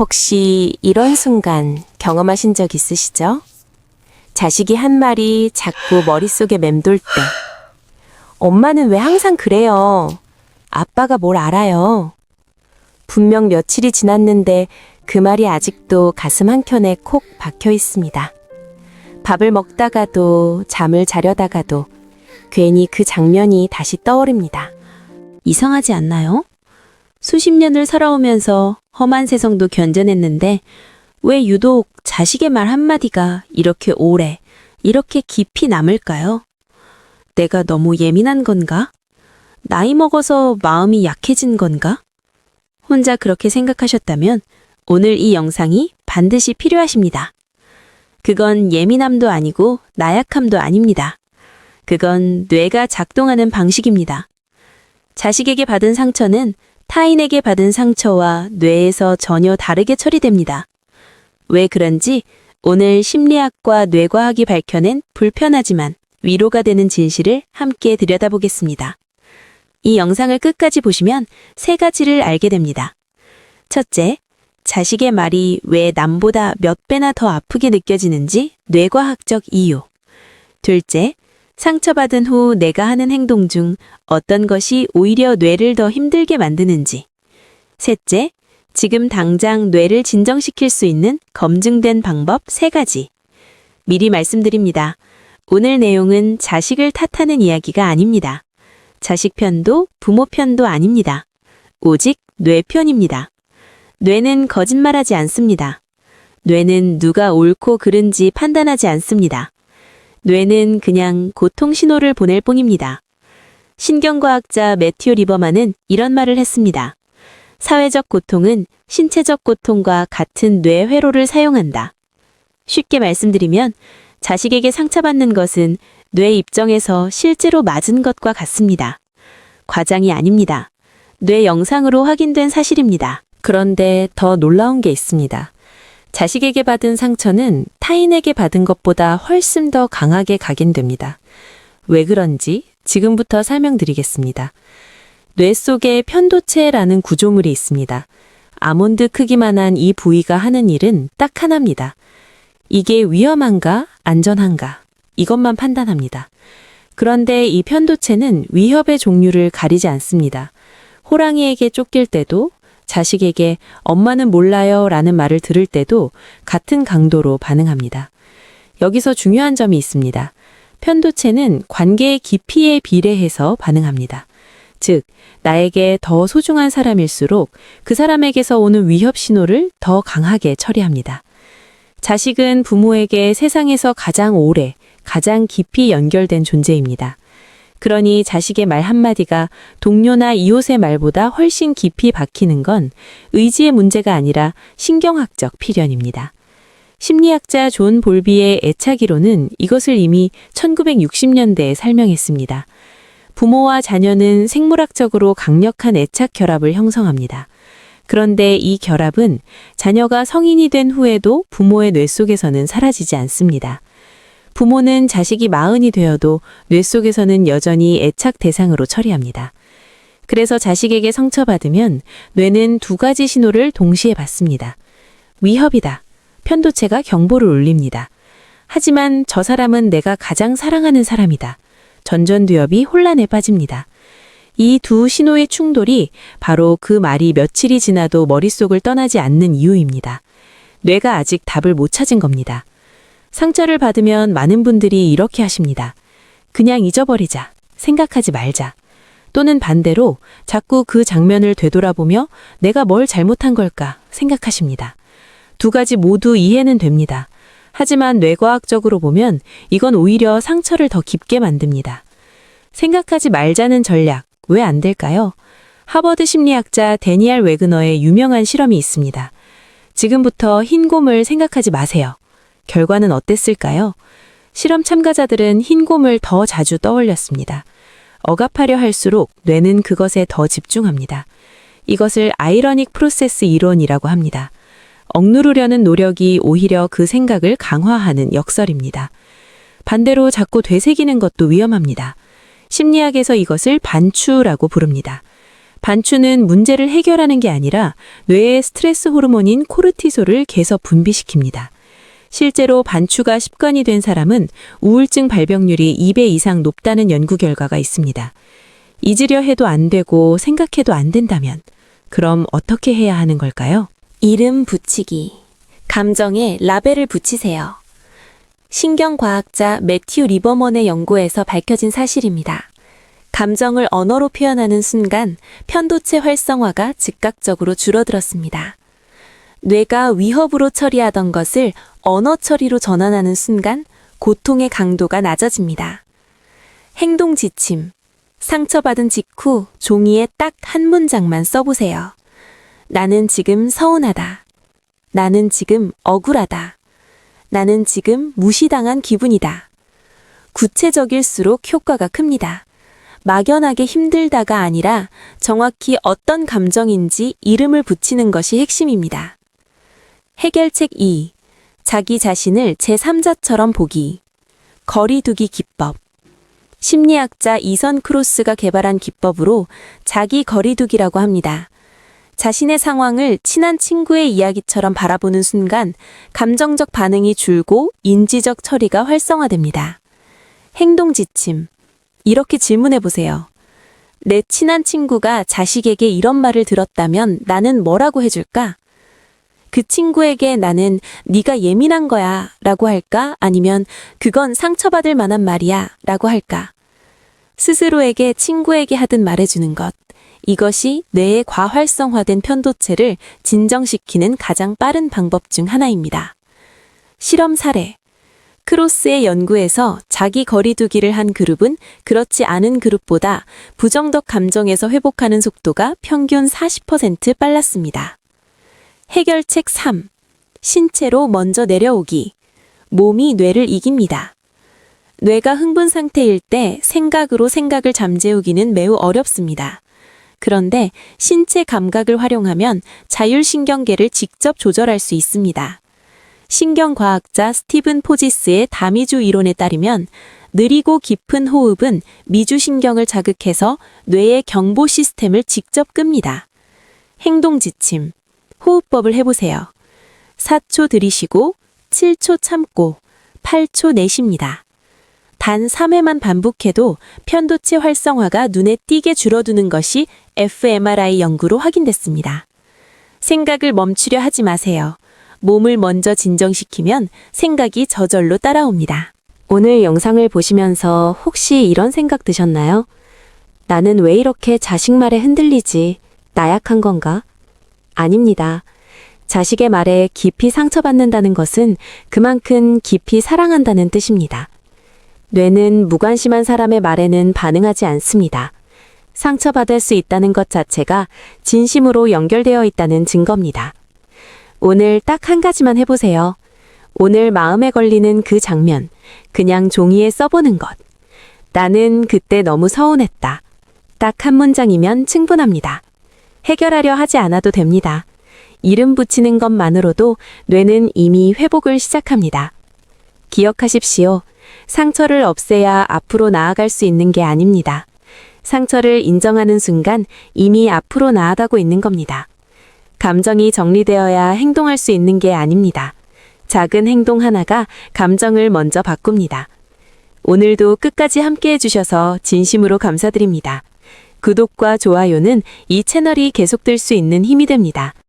혹시 이런 순간 경험하신 적 있으시죠? 자식이 한 말이 자꾸 머릿속에 맴돌 때. 엄마는 왜 항상 그래요? 아빠가 뭘 알아요? 분명 며칠이 지났는데 그 말이 아직도 가슴 한켠에 콕 박혀 있습니다. 밥을 먹다가도 잠을 자려다가도 괜히 그 장면이 다시 떠오릅니다. 이상하지 않나요? 수십 년을 살아오면서 험한 세상도 견뎌냈는데 왜 유독 자식의 말 한마디가 이렇게 오래, 이렇게 깊이 남을까요? 내가 너무 예민한 건가? 나이 먹어서 마음이 약해진 건가? 혼자 그렇게 생각하셨다면 오늘 이 영상이 반드시 필요하십니다. 그건 예민함도 아니고 나약함도 아닙니다. 그건 뇌가 작동하는 방식입니다. 자식에게 받은 상처는 타인에게 받은 상처와 뇌에서 전혀 다르게 처리됩니다. 왜 그런지 오늘 심리학과 뇌과학이 밝혀낸 불편하지만 위로가 되는 진실을 함께 들여다보겠습니다. 이 영상을 끝까지 보시면 세 가지를 알게 됩니다. 첫째, 자식의 말이 왜 남보다 몇 배나 더 아프게 느껴지는지 뇌과학적 이유. 둘째, 상처받은 후 내가 하는 행동 중 어떤 것이 오히려 뇌를 더 힘들게 만드는지. 셋째, 지금 당장 뇌를 진정시킬 수 있는 검증된 방법 3가지. 미리 말씀드립니다. 오늘 내용은 자식을 탓하는 이야기가 아닙니다. 자식 편도 부모 편도 아닙니다. 오직 뇌 편입니다. 뇌는 거짓말하지 않습니다. 뇌는 누가 옳고 그른지 판단하지 않습니다. 뇌는 그냥 고통 신호를 보낼 뿐입니다. 신경과학자 매튜 리버만은 이런 말을 했습니다. 사회적 고통은 신체적 고통과 같은 뇌 회로를 사용한다. 쉽게 말씀드리면 자식에게 상처받는 것은 뇌 입장에서 실제로 맞은 것과 같습니다. 과장이 아닙니다. 뇌 영상으로 확인된 사실입니다. 그런데 더 놀라운 게 있습니다. 자식에게 받은 상처는 타인에게 받은 것보다 훨씬 더 강하게 각인됩니다. 왜 그런지 지금부터 설명드리겠습니다. 뇌 속에 편도체라는 구조물이 있습니다. 아몬드 크기만한 이 부위가 하는 일은 딱 하나입니다. 이게 위험한가, 안전한가, 이것만 판단합니다. 그런데 이 편도체는 위협의 종류를 가리지 않습니다. 호랑이에게 쫓길 때도, 자식에게 엄마는 몰라요 라는 말을 들을 때도 같은 강도로 반응합니다. 여기서 중요한 점이 있습니다. 편도체는 관계의 깊이에 비례해서 반응합니다. 즉, 나에게 더 소중한 사람일수록 그 사람에게서 오는 위협 신호를 더 강하게 처리합니다. 자식은 부모에게 세상에서 가장 오래, 가장 깊이 연결된 존재입니다. 그러니 자식의 말 한마디가 동료나 이웃의 말보다 훨씬 깊이 박히는 건 의지의 문제가 아니라 신경학적 필연입니다. 심리학자 존 볼비의 애착이론은 이것을 이미 1960년대에 설명했습니다. 부모와 자녀는 생물학적으로 강력한 애착 결합을 형성합니다. 그런데 이 결합은 자녀가 성인이 된 후에도 부모의 뇌 속에서는 사라지지 않습니다. 부모는 자식이 40이 되어도 뇌 속에서는 여전히 애착 대상으로 처리합니다. 그래서 자식에게 상처받으면 뇌는 2가지 신호를 동시에 받습니다. 위협이다. 편도체가 경보를 울립니다. 하지만 저 사람은 내가 가장 사랑하는 사람이다. 전전두엽이 혼란에 빠집니다. 이 두 신호의 충돌이 바로 그 말이 며칠이 지나도 머릿속을 떠나지 않는 이유입니다. 뇌가 아직 답을 못 찾은 겁니다. 상처를 받으면 많은 분들이 이렇게 하십니다. 그냥 잊어버리자, 생각하지 말자. 또는 반대로 자꾸 그 장면을 되돌아보며 내가 뭘 잘못한 걸까 생각하십니다. 2가지 모두 이해는 됩니다. 하지만 뇌과학적으로 보면 이건 오히려 상처를 더 깊게 만듭니다. 생각하지 말자는 전략, 왜 안 될까요? 하버드 심리학자 데니얼 웨그너의 유명한 실험이 있습니다. 지금부터 흰 곰을 생각하지 마세요. 결과는 어땠을까요? 실험 참가자들은 흰 곰을 더 자주 떠올렸습니다. 억압하려 할수록 뇌는 그것에 더 집중합니다. 이것을 아이러닉 프로세스 이론이라고 합니다. 억누르려는 노력이 오히려 그 생각을 강화하는 역설입니다. 반대로 자꾸 되새기는 것도 위험합니다. 심리학에서 이것을 반추라고 부릅니다. 반추는 문제를 해결하는 게 아니라 뇌의 스트레스 호르몬인 코르티솔을 계속 분비시킵니다. 실제로 반추가 습관이 된 사람은 우울증 발병률이 2배 이상 높다는 연구 결과가 있습니다. 잊으려 해도 안 되고 생각해도 안 된다면 그럼 어떻게 해야 하는 걸까요? 이름 붙이기. 감정에 라벨을 붙이세요. 신경과학자 매튜 리버먼의 연구에서 밝혀진 사실입니다. 감정을 언어로 표현하는 순간 편도체 활성화가 즉각적으로 줄어들었습니다. 뇌가 위협으로 처리하던 것을 언어 처리로 전환하는 순간 고통의 강도가 낮아집니다. 행동 지침. 상처받은 직후 종이에 딱 한 문장만 써보세요. 나는 지금 서운하다. 나는 지금 억울하다. 나는 지금 무시당한 기분이다. 구체적일수록 효과가 큽니다. 막연하게 힘들다가 아니라 정확히 어떤 감정인지 이름을 붙이는 것이 핵심입니다. 해결책 2. 자기 자신을 제3자처럼 보기. 거리두기 기법. 심리학자 이선 크로스가 개발한 기법으로 자기 거리두기라고 합니다. 자신의 상황을 친한 친구의 이야기처럼 바라보는 순간 감정적 반응이 줄고 인지적 처리가 활성화됩니다. 행동 지침. 이렇게 질문해 보세요. 내 친한 친구가 자식에게 이런 말을 들었다면 나는 뭐라고 해줄까? 그 친구에게 나는 네가 예민한 거야 라고 할까? 아니면 그건 상처받을 만한 말이야 라고 할까? 스스로에게 친구에게 하듯 말해주는 것. 이것이 뇌의 과활성화된 편도체를 진정시키는 가장 빠른 방법 중 하나입니다. 실험 사례. 크로스의 연구에서 자기 거리두기를 한 그룹은 그렇지 않은 그룹보다 부정적 감정에서 회복하는 속도가 평균 40% 빨랐습니다. 해결책 3. 신체로 먼저 내려오기. 몸이 뇌를 이깁니다. 뇌가 흥분 상태일 때 생각으로 생각을 잠재우기는 매우 어렵습니다. 그런데 신체 감각을 활용하면 자율신경계를 직접 조절할 수 있습니다. 신경과학자 스티븐 포지스의 다미주 이론에 따르면 느리고 깊은 호흡은 미주신경을 자극해서 뇌의 경보 시스템을 직접 끕니다. 행동 지침. 호흡법을 해보세요. 4초 들이쉬고 7초 참고 8초 내쉽니다. 단 3회만 반복해도 편도체 활성화가 눈에 띄게 줄어드는 것이 fMRI 연구로 확인됐습니다. 생각을 멈추려 하지 마세요. 몸을 먼저 진정시키면 생각이 저절로 따라옵니다. 오늘 영상을 보시면서 혹시 이런 생각 드셨나요? 나는 왜 이렇게 자식 말에 흔들리지? 나약한 건가? 아닙니다. 자식의 말에 깊이 상처받는다는 것은 그만큼 깊이 사랑한다는 뜻입니다. 뇌는 무관심한 사람의 말에는 반응하지 않습니다. 상처받을 수 있다는 것 자체가 진심으로 연결되어 있다는 증거입니다. 오늘 딱 한 가지만 해보세요. 오늘 마음에 걸리는 그 장면, 그냥 종이에 써보는 것. 나는 그때 너무 서운했다. 딱 한 문장이면 충분합니다. 해결하려 하지 않아도 됩니다. 이름 붙이는 것만으로도 뇌는 이미 회복을 시작합니다. 기억하십시오. 상처를 없애야 앞으로 나아갈 수 있는 게 아닙니다. 상처를 인정하는 순간 이미 앞으로 나아가고 있는 겁니다. 감정이 정리되어야 행동할 수 있는 게 아닙니다. 작은 행동 하나가 감정을 먼저 바꿉니다. 오늘도 끝까지 함께 해주셔서 진심으로 감사드립니다. 구독과 좋아요는 이 채널이 계속될 수 있는 힘이 됩니다.